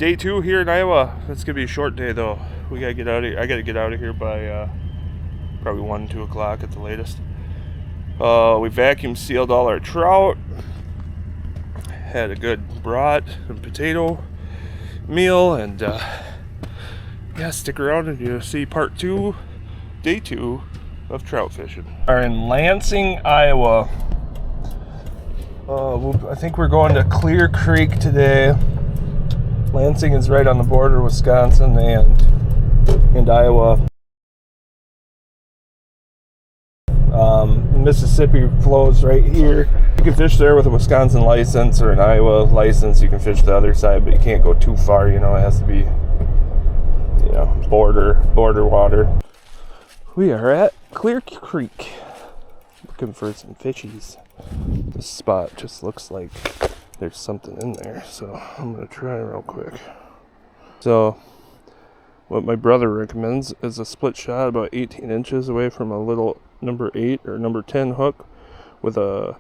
Day 2 here in Iowa. It's gonna be a short day though. We gotta get out of here. I gotta get out of here by probably 1, 2 o'clock at the latest. We vacuum sealed all our trout. Had a good brat and potato meal, and yeah, stick around and you'll see part 2, day 2 of trout fishing. We're in Lansing, Iowa. I think we're going to Clear Creek today. Lansing is right on the border of Wisconsin and Iowa. Mississippi flows right here. You can fish there with a Wisconsin license or an Iowa license. You can fish the other side, but you can't go too far. You know, it has to be, you know, border water. We are at Clear Creek, looking for some fishies. This spot just looks like there's something in there, so I'm gonna try real quick. So, what my brother recommends is a split shot about 18 inches away from a little number 8 or number 10 hook with a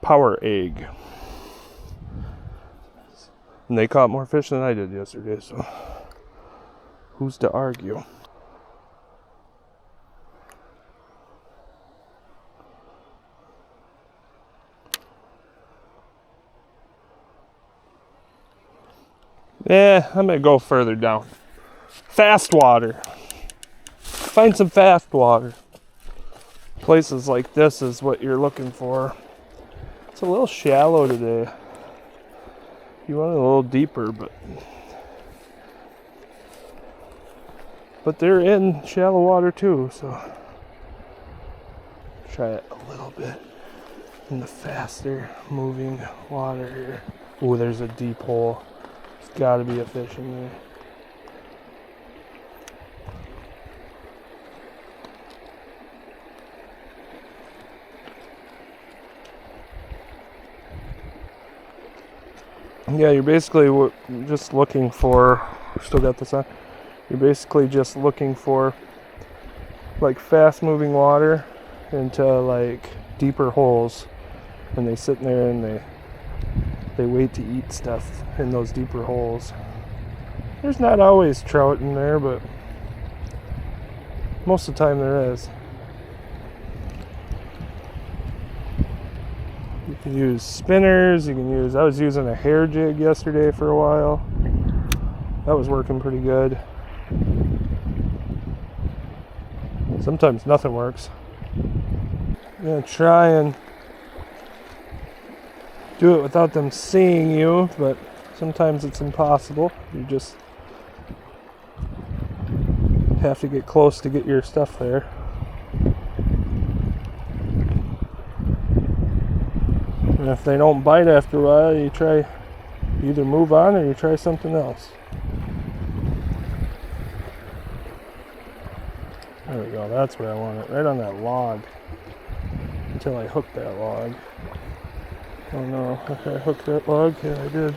power egg. And they caught more fish than I did yesterday, so who's to argue? Yeah, I'm gonna go further down. Fast water. Find some fast water. Places like this is what you're looking for. It's a little shallow today. You want it a little deeper, but they're in shallow water too, so try it a little bit in the faster moving water here. Ooh, there's a deep hole. There's gotta be a fish in there. Yeah, you're basically just looking for, still got this on, you're basically just looking for like fast moving water into like deeper holes, and they sit in there and they wait to eat stuff in those deeper holes. There's not always trout in there, but most of the time there is. You can use spinners, I was using a hair jig yesterday for a while. That was working pretty good. Sometimes nothing works. I'm gonna try and do it without them seeing you, but sometimes it's impossible. You just have to get close to get your stuff there. And if they don't bite after a while, you either move on or you try something else. There we go, that's where I want it, right on that log. Until I hook that log. Oh no, okay, I hooked that log? Yeah, I did.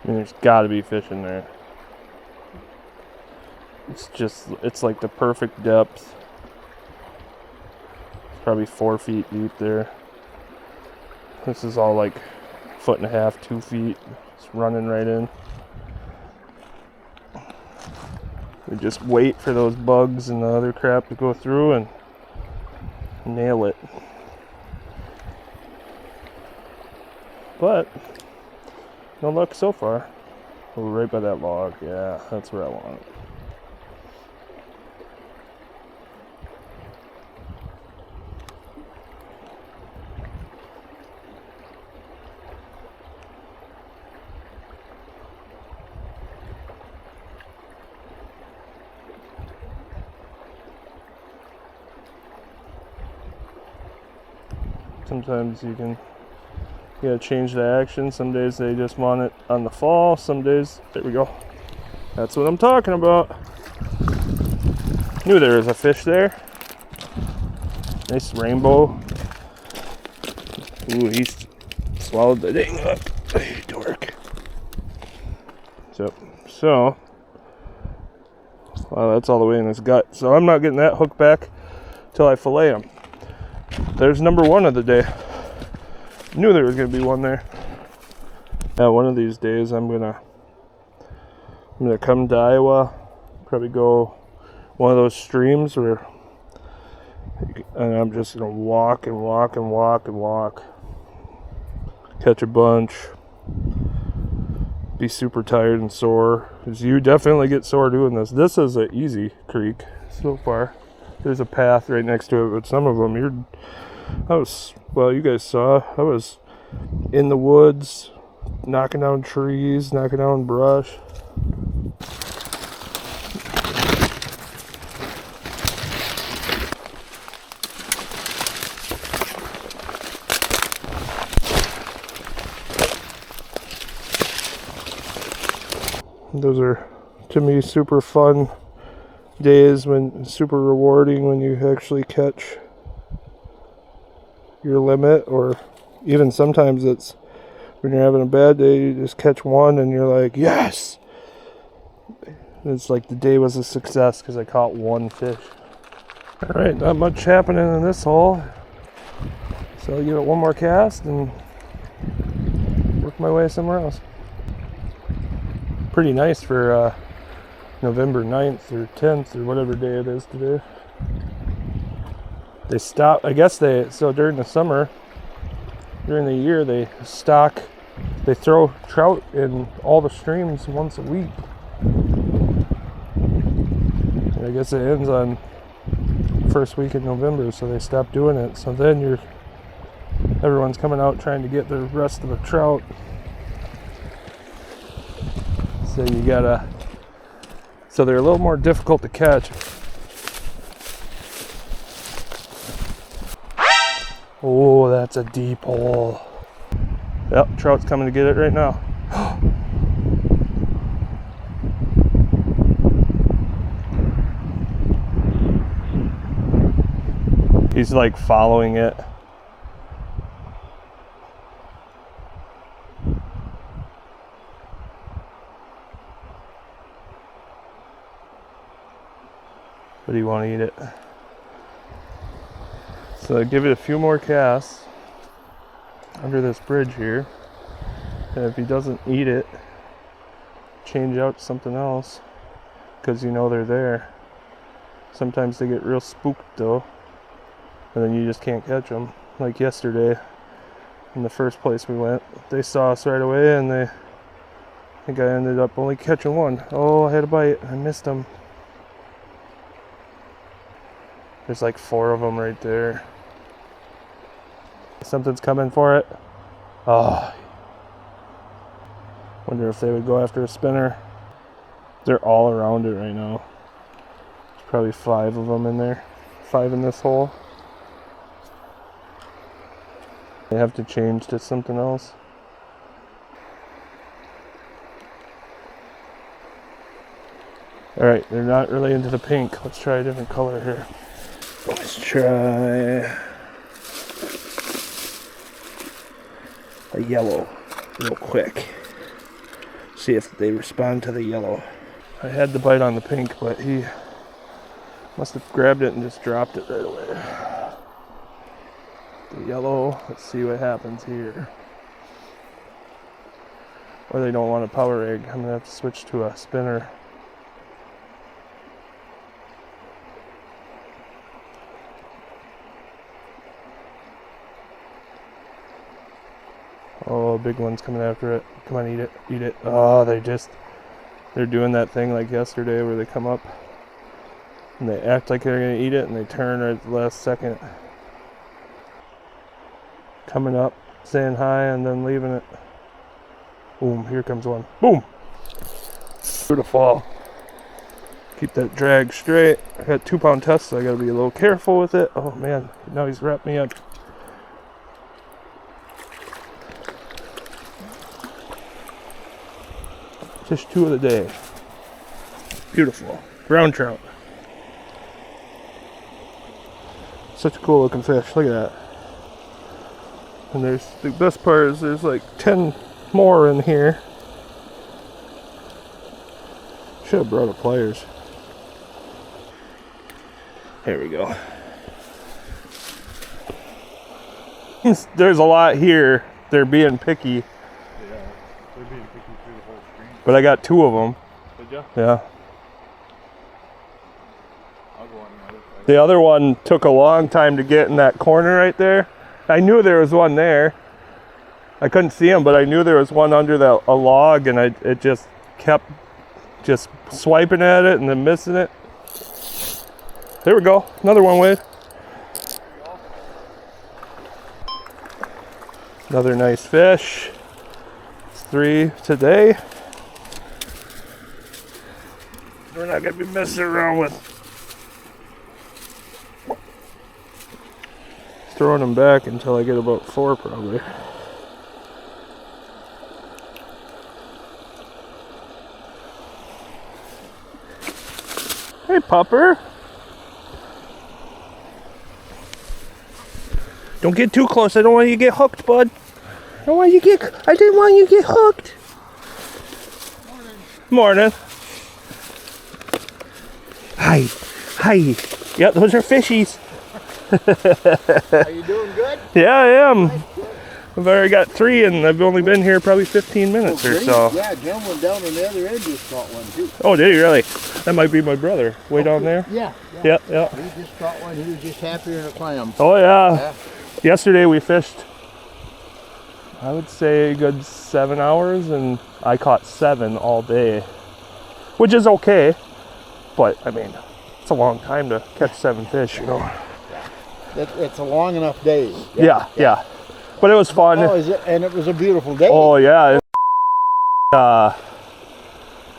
I mean, there's gotta be fish in there. It's like the perfect depth. It's probably 4 feet deep there. This is all like 1.5 feet, 2 feet. It's running right in. We just wait for those bugs and the other crap to go through and nail it. But no luck so far. We're right by that log. Yeah, that's where I want it. Sometimes you gotta change the action. Some days they just want it on the fall. Some days, there we go. That's what I'm talking about. Knew there was a fish there. Nice rainbow. Ooh, he swallowed the dang hook. Hey, dork. So, wow, that's all the way in his gut. So I'm not getting that hook back. till I fillet them. There's number one of the day. Knew there was gonna be one there. Yeah, one of these days I'm gonna come to Iowa, probably go one of those streams where, and I'm just gonna walk and walk and walk and walk, catch a bunch, be super tired and sore, because you definitely get sore doing this. This is an easy creek so far. There's a path right next to it, but some of them well, you guys saw, I was in the woods, knocking down trees, knocking down brush. Those are, to me, super fun days, super rewarding when you actually catch your limit, or even sometimes it's when you're having a bad day, you just catch one and you're like, yes! It's like the day was a success because I caught one fish. Alright, not much happening in this hole, so I'll give it one more cast and work my way somewhere else. Pretty nice for November 9th or 10th or whatever day it is today. They stop, I guess so during the summer, during the year, they throw trout in all the streams once a week. And I guess it ends on first week in November, so they stopped doing it. So then everyone's coming out trying to get the rest of the trout. So so they're a little more difficult to catch. Oh, that's a deep hole. Yep, trout's coming to get it right now. He's like following it. But he won't eat it. So I give it a few more casts under this bridge here. And if he doesn't eat it, change out something else, because you know they're there. Sometimes they get real spooked though, and then you just can't catch them. Like yesterday, in the first place we went, they saw us right away, and I think I ended up only catching one. Oh, I had a bite. I missed him. There's like 4 of them right there. Something's coming for it. Oh. Wonder if they would go after a spinner. They're all around it right now. There's probably 5 of them in there. 5 in this hole. They have to change to something else. Alright, they're not really into the pink. Let's try a different color here. Let's try a yellow real quick. See if they respond to the yellow. I had the bite on the pink, but he must have grabbed it and just dropped it right away. The yellow, let's see what happens here. Or they don't want a power egg. I'm gonna have to switch to a spinner. Oh, big one's coming after it. Come on, eat it, eat it. Oh, they're doing that thing like yesterday where they come up and they act like they're gonna eat it and they turn right at the last second. Coming up, saying hi, and then leaving it. Boom, here comes one. Boom! Beautiful. Keep that drag straight. I got 2-pound test, so I gotta be a little careful with it. Oh man, now he's wrapped me up. Fish 2 of the day. Beautiful. Brown trout. Such a cool looking fish. Look at that. And there's the best part is there's like 10 more in here. Should have brought a pliers. There we go. There's a lot here. They're being picky. Yeah, they're being picky through the whole stream. But I got 2 of them. Did ya? Yeah. I'll go on the other side. The other one took a long time to get in that corner right there. I knew there was one there. I couldn't see him, but I knew there was one under a log, and it just kept just swiping at it and then missing it. There we go. Another one, Wade. Another nice fish. It's 3 today. We're not going to be messing around with throwing them back until I get about 4 probably. Hey, pupper. Don't get too close. I don't want you to get hooked, bud. I didn't want you to get hooked. Morning. Hi. Hi. Yep, those are fishies. Are you doing good? Yeah, I am. I've already got 3, and I've only been here probably 15 minutes or so. Yeah, gentleman down on the other end just caught one too. Oh, did you really? That might be my brother. Way down there? Yeah. Yeah, yeah. He just caught one. He was just happier than a clam. Oh, yeah. Yesterday we fished, I would say, a good 7 hours, and I caught 7 all day, which is okay. But, I mean, it's a long time to catch 7 fish, you know. It's a long enough day. Yeah. But it was fun. Oh, is it? And it was a beautiful day. Oh, yeah.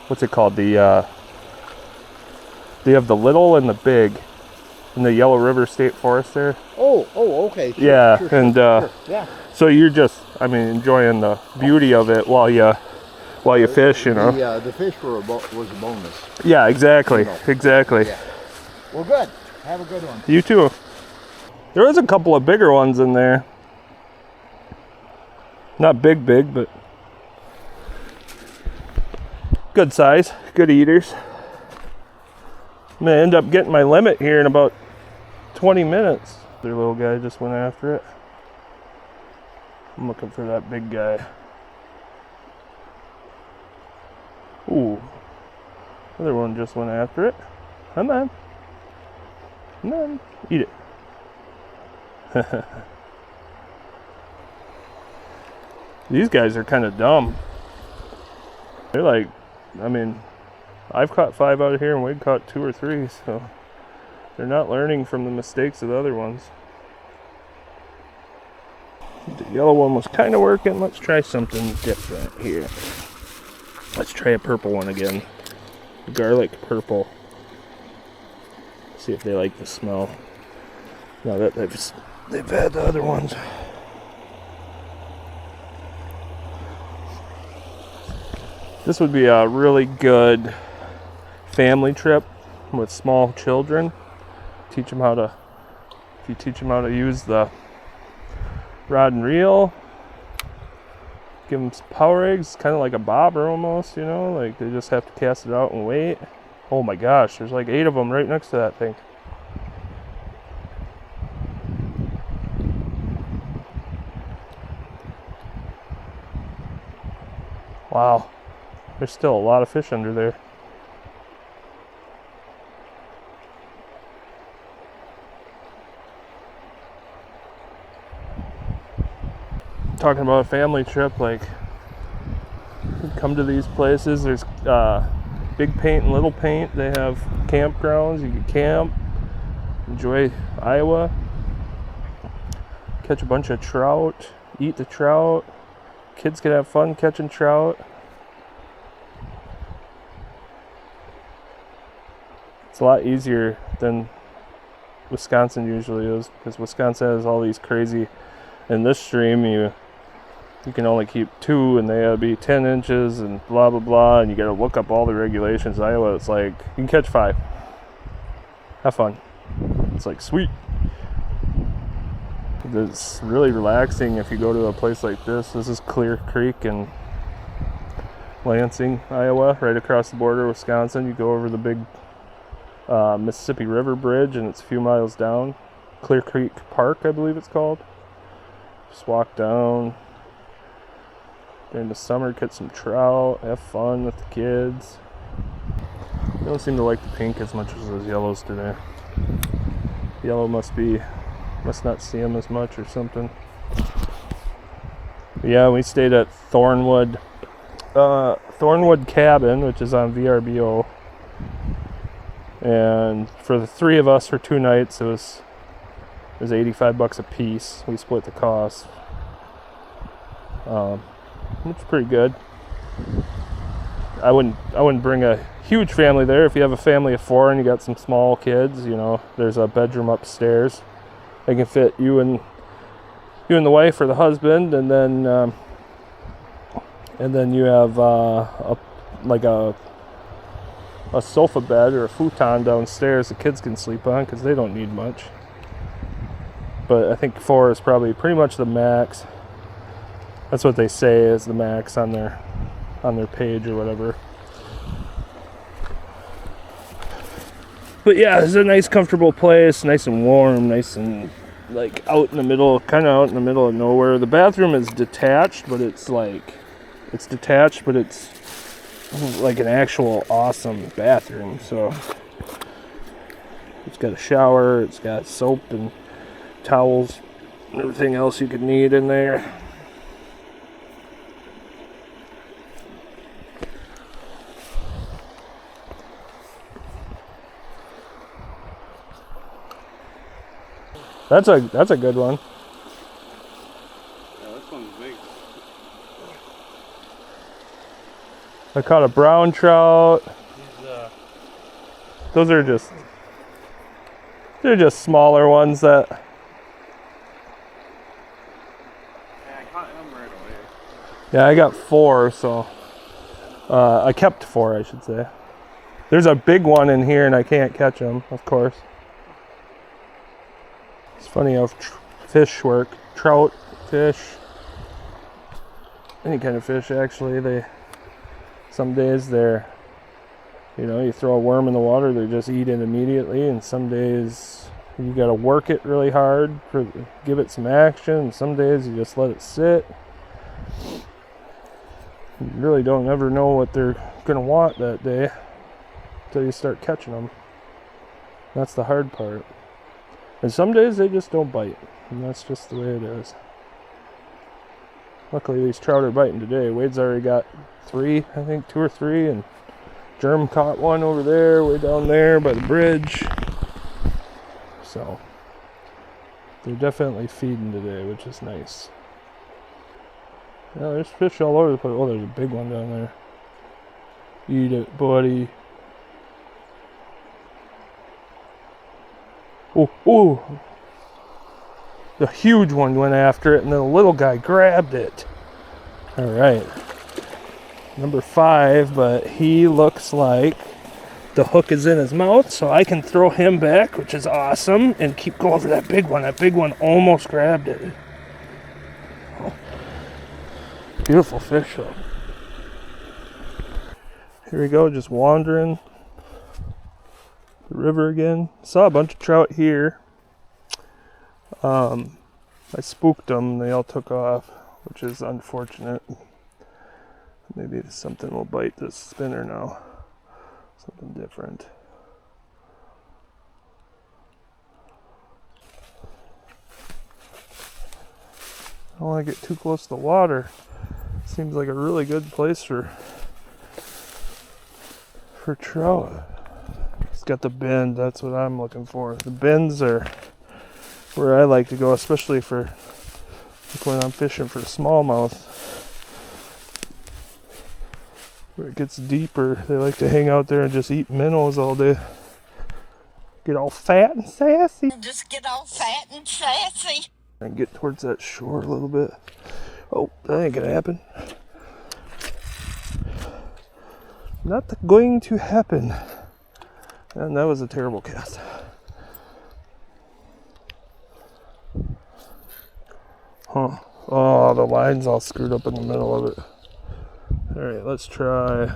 What's it called? They have the little and the big in the Yellow River State Forest there. Oh, okay. Sure, Yeah, sure, and sure. Yeah. so you're just, I mean, enjoying the beauty of it while you fish, you know. The fish was a bonus. Yeah, exactly, You know. exactly. Yeah. Well, good. Have a good one. You too. There was a couple of bigger ones in there. Not big, but good size, good eaters. I'm gonna end up getting my limit here in about 20 minutes. Their little guy just went after it. I'm looking for that big guy. Ooh, other one just went after it. Come on, eat it. These guys are kind of dumb. They're like, I mean, I've caught 5 out of here and Wade caught 2 or 3, so they're not learning from the mistakes of the other ones. The yellow one was kind of working. Let's try something different here. Let's try a purple one again. Garlic purple. See if they like the smell. Now that they've had the other ones. This would be a really good family trip with small children. If you teach them how to use the rod and reel, give them some power eggs, kind of like a bobber almost, you know, like they just have to cast it out and wait. Oh my gosh, there's like 8 of them right next to that thing. Wow, there's still a lot of fish under there. Talking about a family trip, like, come to these places. There's big paint and little paint. They have campgrounds. You can camp, enjoy Iowa, catch a bunch of trout, eat the trout. Kids can have fun catching trout. It's a lot easier than Wisconsin usually is, because Wisconsin has all these crazy, in this stream you can only keep 2 and they gotta be 10 inches and blah blah blah, and you gotta look up all the regulations. Iowa, it's like you can catch 5. Have fun. It's like sweet. It's really relaxing if you go to a place like this. This is Clear Creek in Lansing, Iowa, right across the border of Wisconsin. You go over the big Mississippi River Bridge, and it's a few miles down. Clear Creek Park, I believe it's called. Just walk down during the summer, catch some trout, have fun with the kids. They don't seem to like the pink as much as those yellows today. Yellow must not see them as much or something. But yeah, we stayed at Thornwood Cabin, which is on VRBO. And for the 3 of us for 2 nights, it was $85 a piece. We split the cost. It's pretty good. I wouldn't bring a huge family there. If you have a family of 4 and you got some small kids, you know, there's a bedroom upstairs. They can fit you and the wife or the husband, and then you have a sofa bed or a futon downstairs the kids can sleep on because they don't need much. But I think 4 is probably pretty much the max. That's what they say is the max on their page or whatever. But yeah, it's a nice comfortable place, nice and warm, nice and like kind of out in the middle of nowhere. The bathroom is detached, but it's like an actual awesome bathroom. So it's got a shower, it's got soap and towels and everything else you could need in there. That's a good one. Yeah, this one's big. I caught a brown trout. Those are they're just smaller ones that. Yeah, I caught him right away. Yeah, I got 4, so I kept 4, I should say. There's a big one in here, and I can't catch him, of course. It's funny how fish work. Trout, fish, any kind of fish actually. Some days they're, you throw a worm in the water, they just eat it immediately, and some days you got to work it really hard, give it some action, and some days you just let it sit. You really don't ever know what they're going to want that day until you start catching them. That's the hard part. And some days they just don't bite, and that's just the way it is. Luckily these trout are biting today. Wade's already got 3, I think 2 or 3, and Germ caught one over there, way down there by the bridge. So they're definitely feeding today, which is nice. Yeah, there's fish all over the place. Oh, there's a big one down there. Eat it, buddy. Oh, the huge one went after it, and the little guy grabbed it. All right, number 5, but he looks like the hook is in his mouth, so I can throw him back, which is awesome, and keep going for that big one. That big one almost grabbed it. Oh. Beautiful fish, though. Here we go, just wandering the river again. Saw a bunch of trout here. I spooked them, they all took off, which is unfortunate. Maybe something will bite this spinner now. Something different. I don't want to get too close to the water. Seems like a really good place for trout. It's got the bend, that's what I'm looking for. The bends are where I like to go, especially for when I'm fishing for smallmouth. Where it gets deeper, they like to hang out there and just eat minnows all day. Get all fat and sassy. Just get all fat and sassy. And get towards that shore a little bit. Oh, that ain't gonna happen. Not going to happen. And that was a terrible cast. Huh. Oh, the line's all screwed up in the middle of it. Alright, let's try.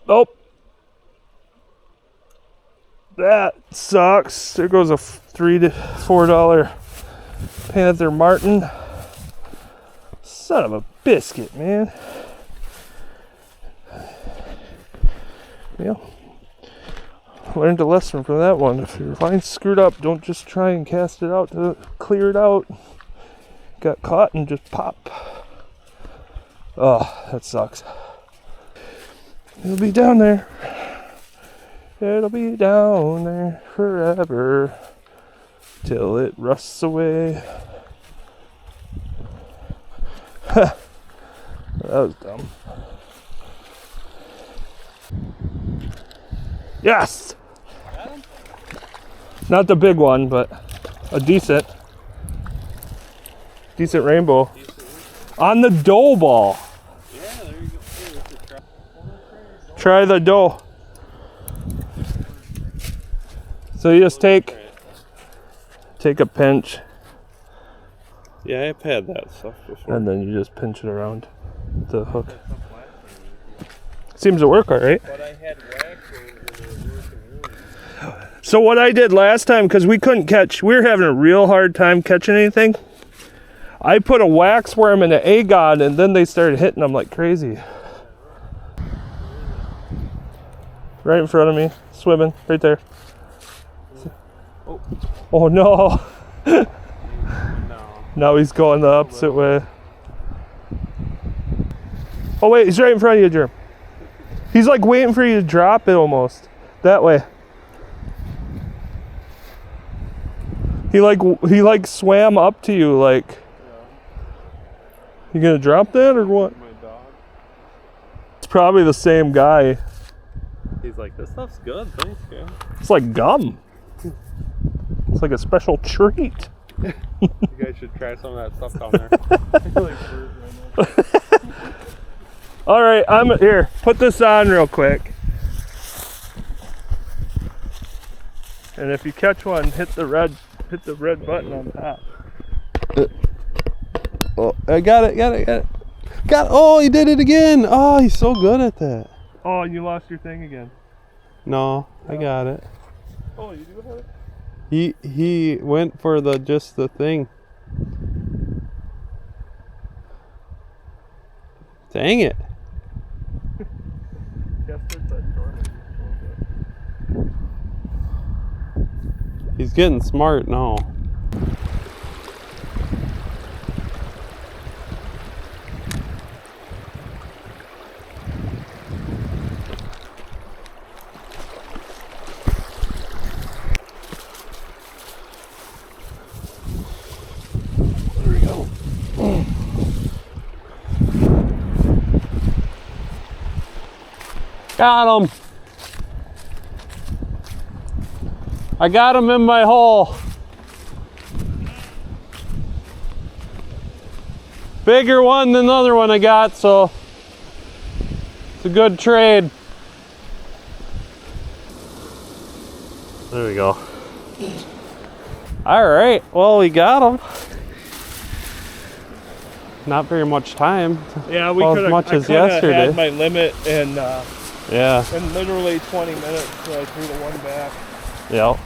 Oh! That sucks. There goes a $3 to $4 Panther Martin. Son of a biscuit, man. Yeah. Learned a lesson from that one. If your line's screwed up, don't just try and cast it out to clear it out. Got caught and just pop. Oh, that sucks. It'll be down there. It'll be down there forever till it rusts away. That was dumb. Yes! Not the big one, but a decent rainbow. On the dough ball. Yeah, there you go. Try the dough. So you just take a pinch. Yeah, I've had that stuff before. And then you just pinch it around the hook. Seems to work all right. But I had wax and it was working. So what I did last time, because we couldn't catch, we were having a real hard time catching anything. I put a wax worm in an agon and then they started hitting them like crazy. Right in front of me, swimming, right there. Oh no. No. Now he's going the opposite way. Oh wait, he's right in front of you, Jerm. He's like waiting for you to drop it almost. That way. He like swam up to you like. You gonna drop that or what? My dog. It's probably the same guy. He's like, this stuff's good, thanks, guy. It's like gum. It's like a special treat. You guys should try some of that stuff down there. All right, I'm here. Put this on real quick. And if you catch one, hit the red button on top. Oh, I got it. Oh, he did it again. Oh, he's so good at that. Oh, you lost your thing again. No, I got it. Oh, you do have it? He went for just the thing. Dang it. He's getting smart now. There we go. Got him. I got him in my hole. Bigger one than the other one I got, so it's a good trade. There we go. All right, well, we got him. Not very much time. Yeah, we Well, could as much as I yesterday. had my limit and Yeah. in literally 20 minutes, so I threw the one back. Yep.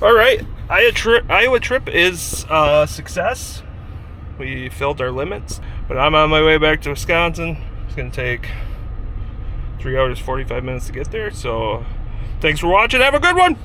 All right, Iowa trip is a success. We filled our limits, but I'm on my way back to Wisconsin. It's gonna take 3 hours, 45 minutes to get there. So thanks for watching. Have a good one.